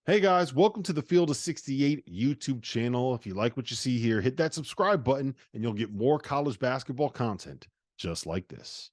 Hey guys, welcome to the Field of 68 YouTube channel. If you like what you see here, hit that subscribe button and you'll get more college basketball content just like this.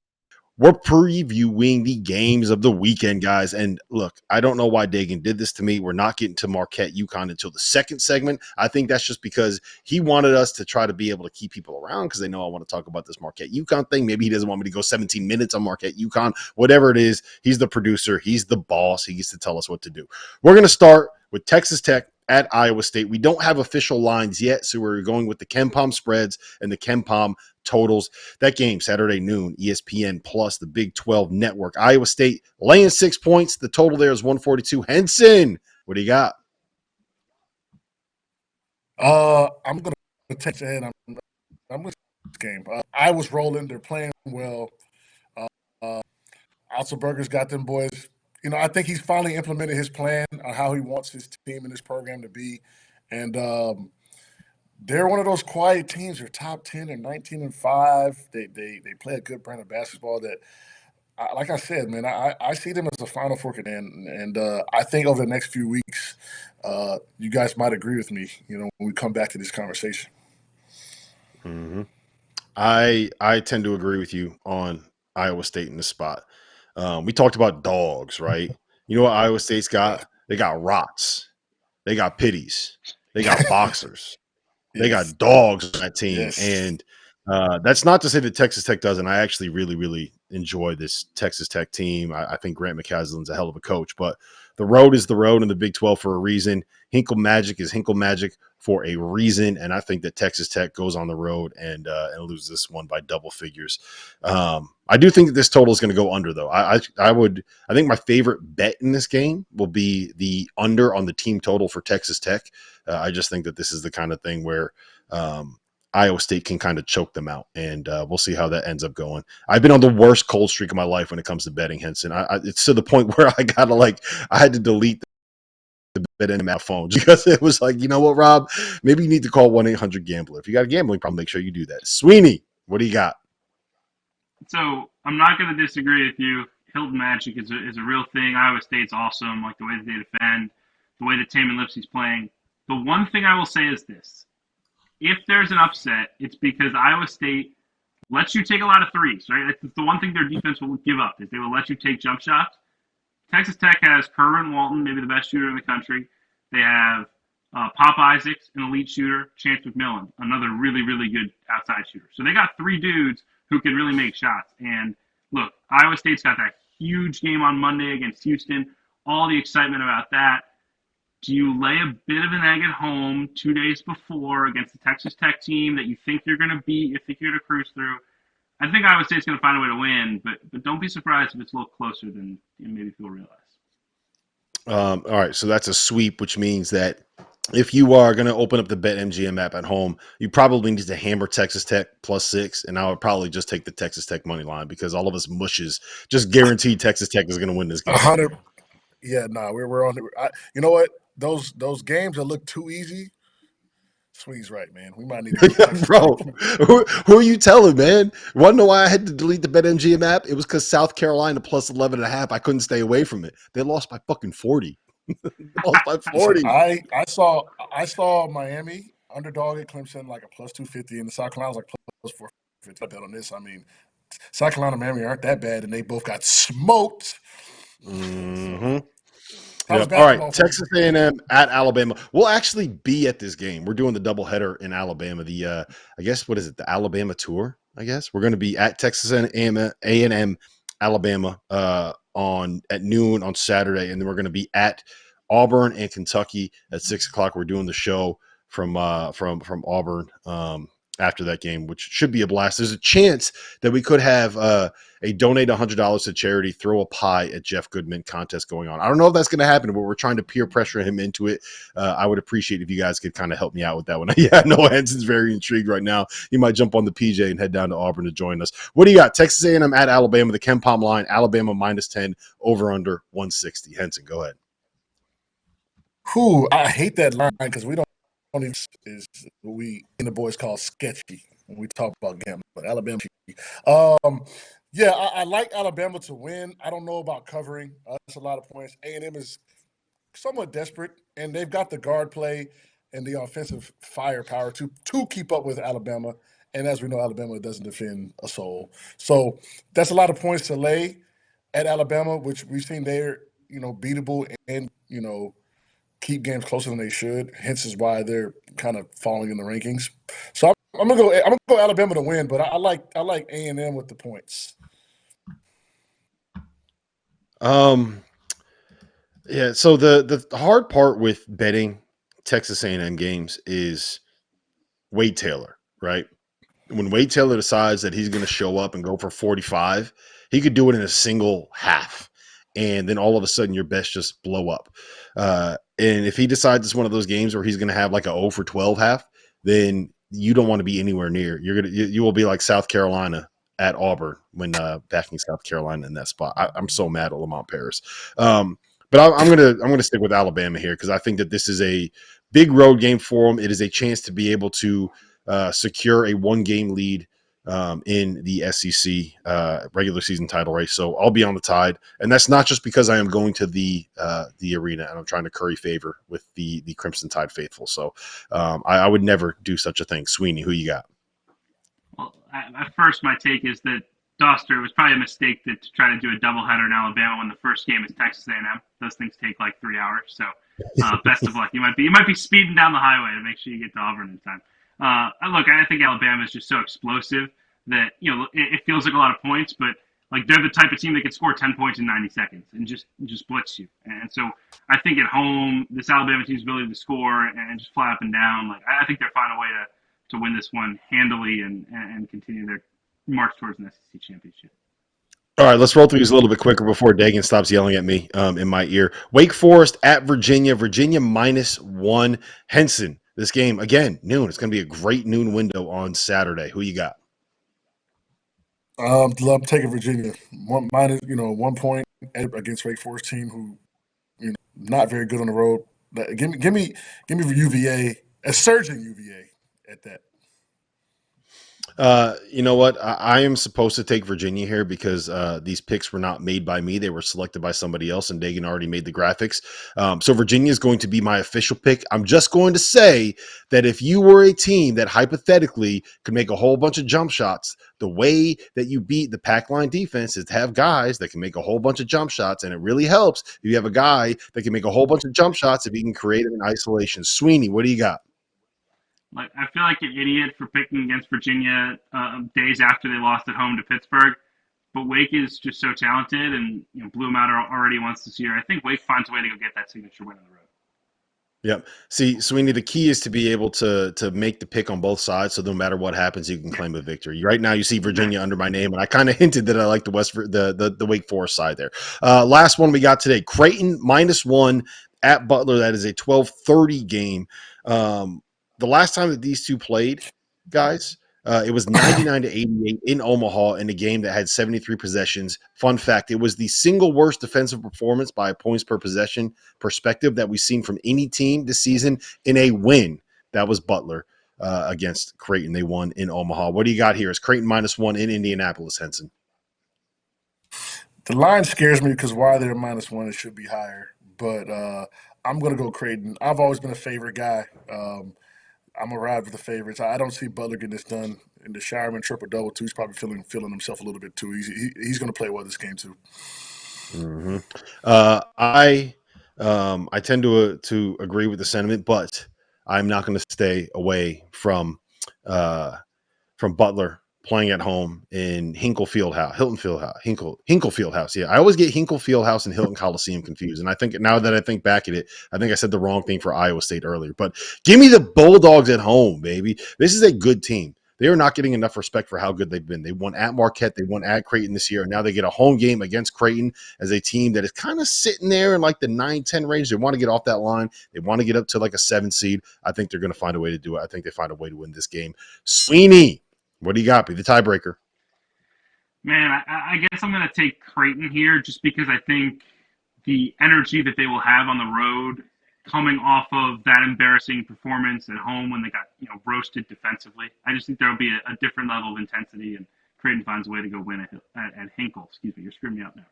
We're previewing the games of the weekend, guys. And look, I don't know why Dagan did this to me. We're not getting to Marquette Yukon until the second segment. I think that's just because he wanted us to try to be able to keep people around because they know I want to talk about this Marquette Yukon thing. Maybe he doesn't want me to go 17 minutes on Marquette Yukon. Whatever it is, he's the producer, he's the boss. He gets to tell us what to do. We're going to start with Texas Tech at Iowa State. We don't have official lines yet, so we're going with the KenPom spreads and the KenPom totals. That game, Saturday noon, ESPN Plus, the Big 12 network. Iowa State laying 6 points. The total there is 142. Henson, what do you got? I'm going to take ahead. I'm with this game. I was rolling. They're playing well. Otzelberger's got them boys. I think he's finally implemented his plan on how he wants his team and his program to be. And they're one of those quiet teams. They're top 10. They're 19-5. They play a good brand of basketball that, like I said, man, I see them as a Final Four contender. And I think over the next few weeks, you guys might agree with me, when we come back to this conversation. Mm-hmm. I tend to agree with you on Iowa State in this spot. We talked about dogs, right? You know what Iowa State's got? They got rots. They got pitties. They got boxers. They Yes. got dogs on that team. Yes. And that's not to say that Texas Tech doesn't. I actually really, really enjoy this Texas Tech team. I think Grant McCaslin's a hell of a coach, but the road is the road in the Big 12 for a reason. Hinkle Magic is Hinkle Magic for a reason. And I think that Texas Tech goes on the road and loses this one by double figures. I do think that this total is going to go under, though. I think my favorite bet in this game will be the under on the team total for Texas Tech. I just think that this is the kind of thing where Iowa State can kind of choke them out, and we'll see how that ends up going. I've been on the worst cold streak of my life when it comes to betting, Henson. It's to the point where I had to delete the bet in my phone because it was like, you know what, Rob? Maybe you need to call 1-800-GAMBLER. If you got a gambling problem, make sure you do that. Sweeney, what do you got? So I'm not going to disagree with you. Hilton Magic is a real thing. Iowa State's awesome. Like the way that they defend, the way that Taman Lipsey's playing. The one thing I will say is this: if there's an upset, it's because Iowa State lets you take a lot of threes. Right? It's the one thing their defense will give up is they will let you take jump shots. Texas Tech has Kerwin Walton, maybe the best shooter in the country. They have Pop Isaacs, an elite shooter. Chance McMillan, another really, really good outside shooter. So they got three dudes who can really make shots. And look, Iowa State's got that huge game on Monday against Houston. All the excitement about that. Do you lay a bit of an egg at home 2 days before against the Texas Tech team that you think you're going to beat, you think you're going to cruise through? I think Iowa State's going to find a way to win, but don't be surprised if it's a little closer than maybe people realize. All right, so that's a sweep, which means that if you are going to open up the BetMGM app at home, you probably need to hammer Texas Tech +6, and I would probably just take the Texas Tech money line because all of us mushes just guaranteed Texas Tech is going to win this game. 100. Yeah, we're on. You know what? Those games that look too easy. Sweet's right, man. We might need to get Bro, who are you telling, man? Want to know why I had to delete the BetMGM app? It was because South Carolina +11.5. I couldn't stay away from it. They lost by fucking 40. Lost by 40. I saw Miami underdog at Clemson like a +250, and the South Carolina was like +450. I bet on this. I mean, South Carolina and Miami aren't that bad, and they both got smoked. Mm-hmm. So, yep. All right, Texas A&M at Alabama. We'll actually be at this game. We're doing the doubleheader in Alabama. The I guess what is it? The Alabama tour. I guess we're going to be at Texas A&M, Alabama on at noon on Saturday, and then we're going to be at Auburn and Kentucky at 6:00. We're doing the show from Auburn after that game, which should be a blast. There's a chance that we could have a donate $100 to charity, throw a pie at Jeff Goodman contest going on. I don't know if that's going to happen, but we're trying to peer pressure him into it. I would appreciate if you guys could kind of help me out with that one. Yeah, no, Henson's very intrigued right now. He might jump on the PJ and head down to Auburn to join us. What do you got? Texas A&M at Alabama, the KenPom line, Alabama -10, over under 160. Henson, go ahead. I hate that line because we don't is what we in the boys call sketchy when we talk about gambling. But Alabama, I like Alabama to win. I don't know about covering. That's a lot of points. A&M is somewhat desperate, and they've got the guard play and the offensive firepower to keep up with Alabama. And as we know, Alabama doesn't defend a soul. So that's a lot of points to lay at Alabama, which we've seen they're beatable and keep games closer than they should. Hence is why they're kind of falling in the rankings. So I'm gonna go Alabama to win, but I like A&M with the points. Um, yeah. So the hard part with betting Texas A&M games is Wade Taylor, right? When Wade Taylor decides that he's going to show up and go for 45, he could do it in a single half. And then all of a sudden your bets just blow up. And if he decides it's one of those games where he's going to have like a 0 for 12 half, then you don't want to be anywhere near. You will be like South Carolina at Auburn when backing South Carolina in that spot. I'm so mad at Lamont Paris. But I'm gonna stick with Alabama here because I think that this is a big road game for them. It is a chance to be able to secure a 1-game lead in the SEC regular season title race. So I'll be on the Tide, and that's not just because I am going to the arena and I'm trying to curry favor with the Crimson Tide faithful. So I would never do such a thing. Sweeney, who you got? Well, at first, my take is that Dauster was probably a mistake to try to do a doubleheader in Alabama when the first game is Texas A&M. Those things take like 3 hours, so best of luck. You might be speeding down the highway to make sure you get to Auburn in time. Look, I think Alabama is just so explosive that it feels like a lot of points, but like they're the type of team that can score 10 points in 90 seconds and just blitz you. And so I think at home, this Alabama team's ability to score and just fly up and down, like I think they'll find a way to win this one handily and continue their march towards an SEC championship. All right, let's roll through these a little bit quicker before Dagan stops yelling at me in my ear. Wake Forest at Virginia. Virginia -1. Henson. This game, again, noon. It's going to be a great noon window on Saturday. Who you got? I'm taking Virginia. 1 point against Wake Forest team who not very good on the road. Give me UVA, a surging UVA at that. You know what? I am supposed to take Virginia here because these picks were not made by me. They were selected by somebody else, and Dagan already made the graphics. So Virginia is going to be my official pick. I'm just going to say that if you were a team that hypothetically could make a whole bunch of jump shots, the way that you beat the pack line defense is to have guys that can make a whole bunch of jump shots, and it really helps if you have a guy that can make a whole bunch of jump shots if he can create it in isolation. Sweeney, what do you got? Like I feel like an idiot for picking against Virginia days after they lost at home to Pittsburgh, but Wake is just so talented and blew them out already once this year. I think Wake finds a way to go get that signature win on the road. Yep. See, Sweeney, the key is to be able to make the pick on both sides, so no matter what happens, you can claim a victory. Right now, you see Virginia under my name, and I kind of hinted that I like the Wake Forest side there. Last one we got today: Creighton -1 at Butler. That is a 12:30 game. The last time that these two played, guys, it was 99-88 in Omaha in a game that had 73 possessions. Fun fact, it was the single worst defensive performance by a points per possession perspective that we've seen from any team this season in a win. That was Butler against Creighton. They won in Omaha. What do you got here? Is Creighton -1 in Indianapolis, Henson? The line scares me because why they're -1, it should be higher. But I'm going to go Creighton. I've always been a favorite guy. I'm gonna ride with the favorites. I don't see Butler getting this done. And the Shireman triple double too. He's probably feeling himself a little bit too. He's gonna play well this game too. Mm-hmm. I tend to agree with the sentiment, but I'm not going to stay away from Butler playing at home in Hinkle Fieldhouse, Hilton Fieldhouse, Hinkle Fieldhouse. Yeah, I always get Hinkle Fieldhouse and Hilton Coliseum confused, and I think now that I think back at it, I think I said the wrong thing for Iowa State earlier. But give me the Bulldogs at home, baby. This is a good team. They are not getting enough respect for how good they've been. They won at Marquette, they won at Creighton this year, and now they get a home game against Creighton as a team that is kind of sitting there in like the 9-10 range. They want to get off that line. They want to get up to like a 7 seed. I think they're going to find a way to do it. I think they find a way to win this game. Sweeney, what do you got? Be the tiebreaker. Man, I guess I'm going to take Creighton here just because I think the energy that they will have on the road coming off of that embarrassing performance at home when they got roasted defensively. I just think there'll be a different level of intensity, and Creighton finds a way to go win at Hinkle. Excuse me, you're screwing me up now.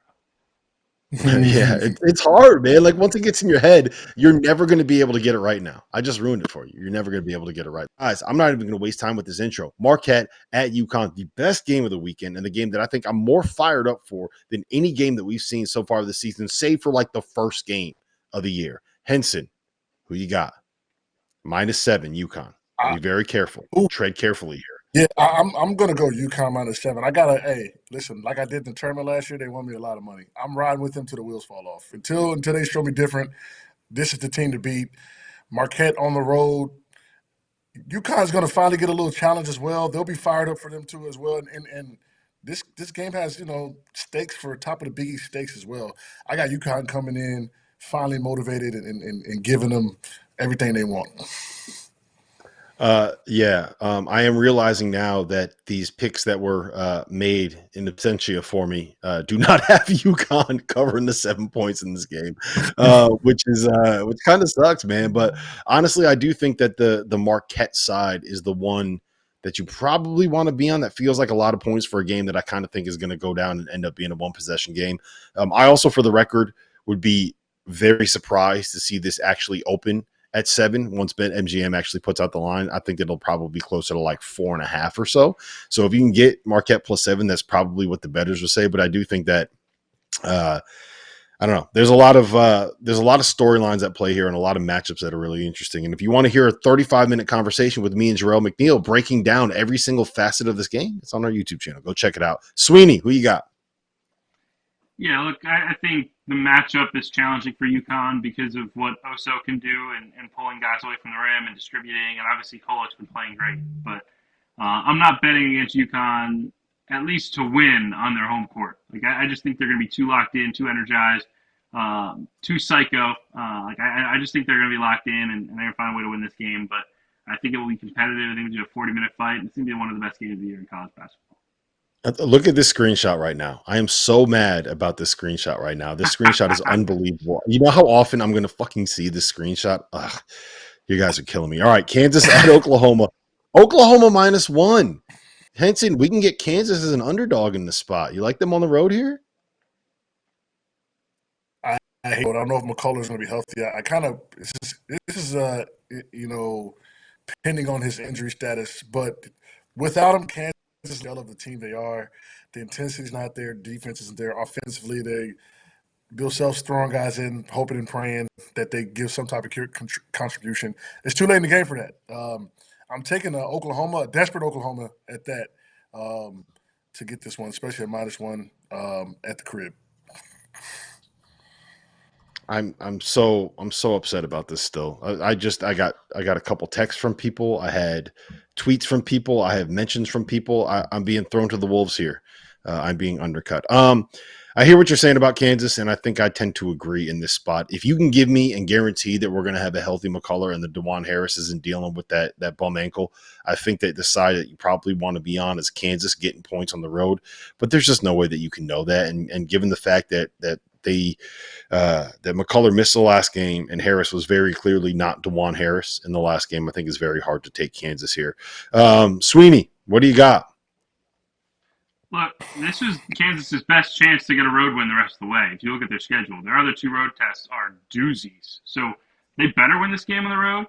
Yeah, it's hard, man. Like once it gets in your head, you're never going to be able to get it right now. I just ruined it for you. You're never going to be able to get it right. Guys, I'm not even going to waste time with this intro. Marquette at Yukon, the best game of the weekend and the game that I think I'm more fired up for than any game that we've seen so far this season, save for like the first game of the year. Henson, who you got? -7, Yukon. Be very careful. Tread carefully here. Yeah, I'm gonna go UConn -7. I gotta, hey, listen, like I did in the tournament last year, they won me a lot of money. I'm riding with them till the wheels fall off. Until they show me different, this is the team to beat. Marquette on the road. UConn's gonna finally get a little challenge as well. They'll be fired up for them too as well. And this game has, stakes for top of the Big East stakes as well. I got UConn coming in finally motivated and giving them everything they want. I am realizing now that these picks that were made in absentia for me do not have UConn covering the 7 points in this game, which kind of sucks, man. But honestly, I do think that the Marquette side is the one that you probably want to be on. That feels like a lot of points for a game that I kind of think is going to go down and end up being a one possession game. I also, for the record, would be very surprised to see this actually open at 7 once MGM actually puts out the line. I think it'll probably be closer to like 4.5 or so. So if you can get Marquette +7, that's probably what the bettors would say. But I do think that I don't know. There's a lot of storylines at play here and a lot of matchups that are really interesting. And if you want to hear a 35-minute conversation with me and Jarrell McNeil breaking down every single facet of this game, it's on our YouTube channel. Go check it out. Sweeney, who you got? Yeah, look, I think the matchup is challenging for UConn because of what Oso can do and pulling guys away from the rim and distributing. And obviously, Kolek's been playing great. But I'm not betting against UConn, at least to win on their home court. Like I just think they're going to be too locked in, too energized, too psycho. I just think they're going to be locked in and they're going to find a way to win this game. But I think it will be competitive. I think it'll be a 40-minute fight. It's going to be one of the best games of the year in college basketball. Look at this screenshot right now. I am so mad about this screenshot right now. This screenshot is unbelievable. You know how often I'm going to fucking see this screenshot? Ugh, you guys are killing me. All right, Kansas at Oklahoma. Oklahoma -1. Henson, we can get Kansas as an underdog in this spot. You like them on the road here? I hate it. I don't know if McCullough's going to be healthy. I kind of this is depending on his injury status, but without him, Kansas is the of the team they are. The intensity's not there. Defense isn't there. Offensively, Bill Self's throwing guys in, hoping and praying that they give some type of contribution. It's too late in the game for that. I'm taking a desperate Oklahoma at that, to get this one, especially at -1 at the crib. I'm so upset about this still. I got a couple texts from people. I had tweets from people. I have mentions from people. I'm being thrown to the wolves here. I'm being undercut. I hear what you're saying about Kansas, and I think I tend to agree in this spot. If you can give me and guarantee that we're going to have a healthy McCullough and the DeJuan Harris isn't dealing with that bum ankle, I think that the side that you probably want to be on is Kansas getting points on the road. But there's just no way that you can know that. And given the fact that that McCullough missed the last game and Harris was very clearly not DeJuan Harris in the last game, I think it's very hard to take Kansas here. Sweeney, what do you got? Look, this is Kansas's best chance to get a road win the rest of the way. If you look at their schedule, their other 2 road tests are doozies. So they better win this game on the road.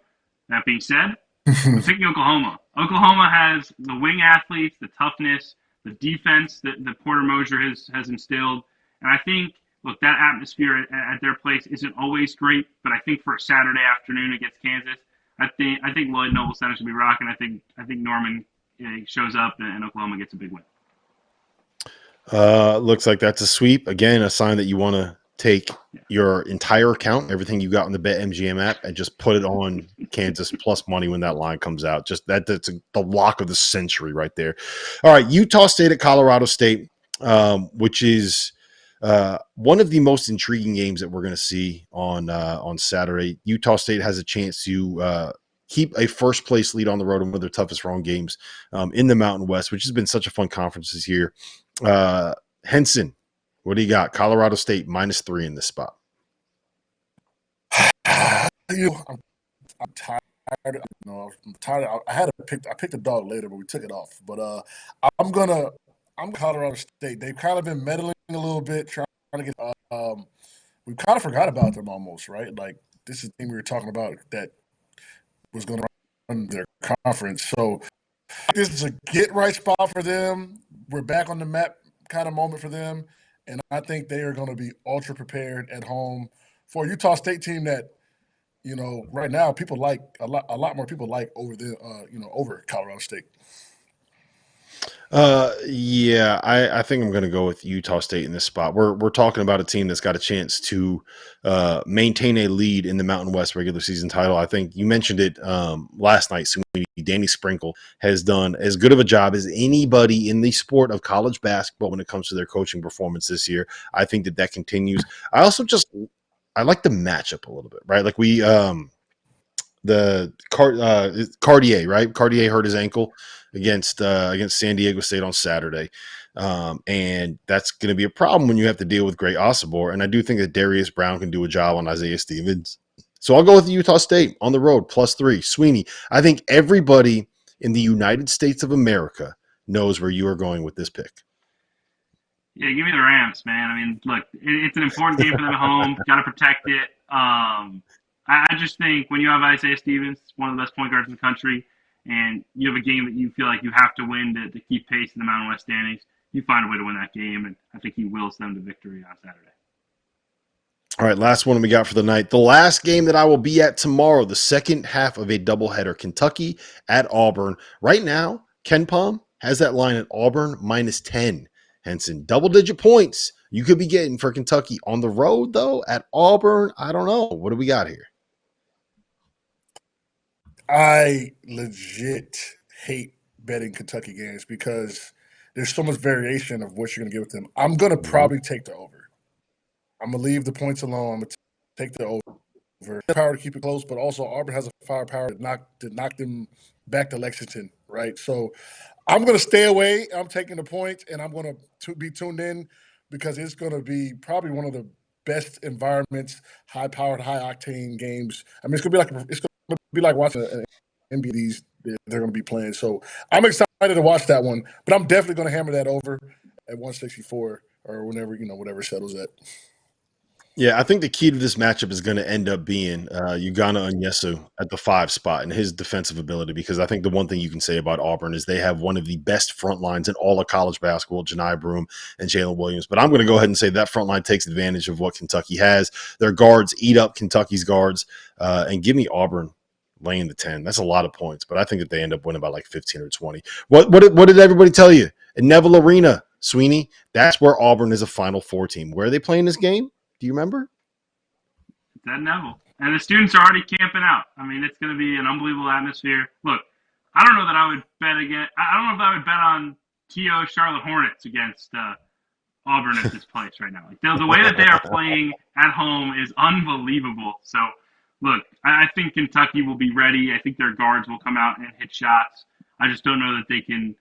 That being said, I'm picking Oklahoma. Oklahoma has the wing athletes, the toughness, the defense that Porter Moser has instilled. And I think, look, that atmosphere at their place isn't always great, but I think for a Saturday afternoon against Kansas, I think Lloyd Noble Center should be rocking. I think Norman shows up and Oklahoma gets a big win. Looks like that's a sweep. Again, a sign that you want to take your entire account, everything you got on the BetMGM app, and just put it on Kansas plus money when that line comes out. Just that's the lock of the century right there. All right, Utah State at Colorado State, which is one of the most intriguing games that we're going to see on Saturday. Utah State has a chance to keep a first place lead on the road in one of their toughest road games in the Mountain West, which has been such a fun conference this year. Henson, what do you got? Colorado State -3 in this spot. I'm tired. I'm tired. I picked a dog later, but we took it off. But I'm Colorado State. They've kind of been meddling a little bit, trying to get. We kind of forgot about them almost, right? Like this is the team we were talking about that was going to run their conference. So this is a get right spot for them. We're back on the map kind of moment for them, and I think they are going to be ultra prepared at home for a Utah State team that right now people like a lot more people like over the over Colorado State. Yeah, I think I'm going to go with Utah State in this spot. We're talking about a team that's got a chance to maintain a lead in the Mountain West regular season title. I think you mentioned it last night. Sweeney, Danny Sprinkle has done as good of a job as anybody in the sport of college basketball when it comes to their coaching performance this year. I think that continues. I like the matchup a little bit, right? Like Cartier, right? Cartier hurt his ankle against San Diego State on Saturday. And that's going to be a problem when you have to deal with Great Osobor. And I do think that Darius Brown can do a job on Isaiah Stevens. So I'll go with Utah State on the road, +3. Sweeney, I think everybody in the United States of America knows where you are going with this pick. Yeah, give me the Rams, man. I mean, look, it's an important game for them at home. Got to protect it. I just think when you have Isaiah Stevens, one of the best point guards in the country, and you have a game that you feel like you have to win to keep pace in the Mountain West standings, you find a way to win that game, and I think he wills them to victory on Saturday. All right, last one we got for the night. The last game that I will be at tomorrow, the second half of a doubleheader, Kentucky at Auburn. Right now, KenPom has that line at Auburn -10. Henson, double-digit points you could be getting for Kentucky. On the road, though, at Auburn, I don't know. What do we got here? I legit hate betting Kentucky games because there's so much variation of what you're going to get with them. I'm going to probably take the over. I'm going to leave the points alone. I'm going to take the over. Power to keep it close, but also Auburn has a firepower to knock them back to Lexington, right? So I'm going to stay away. I'm taking the points, and I'm going to be tuned in because it's going to be probably one of the best environments, high-powered, high-octane games. I mean, it's going to be like watching an NBA they're going to be playing. So I'm excited to watch that one, but I'm definitely going to hammer that over at 164 or whatever settles at. Yeah, I think the key to this matchup is going to end up being Ugonna Onyesu at the 5 spot and his defensive ability, because I think the one thing you can say about Auburn is they have one of the best front lines in all of college basketball, Janai Broome and Jalen Williams. But I'm going to go ahead and say that front line takes advantage of what Kentucky has. Their guards eat up Kentucky's guards, and give me Auburn laying the 10. That's a lot of points, but I think that they end up winning by like 15 or 20. What did everybody tell you? In Neville Arena, Sweeney, that's where Auburn is a Final Four team. Where are they playing this game? Do you remember? It's at Neville. And the students are already camping out. I mean, it's going to be an unbelievable atmosphere. Look, I don't know that I would bet against – I don't know if I would bet on T.O. Charlotte Hornets against Auburn at this place right now. Like the way that they are playing at home is unbelievable. So, look, I think Kentucky will be ready. I think their guards will come out and hit shots. I just don't know that they can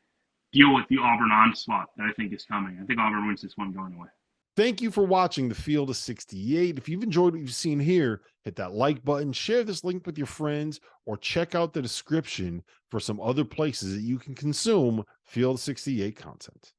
deal with the Auburn onslaught that I think is coming. I think Auburn wins this one going away. Thank you for watching the Field of 68. If you've enjoyed what you've seen here, hit that like button, share this link with your friends, or check out the description for some other places that you can consume Field 68 content.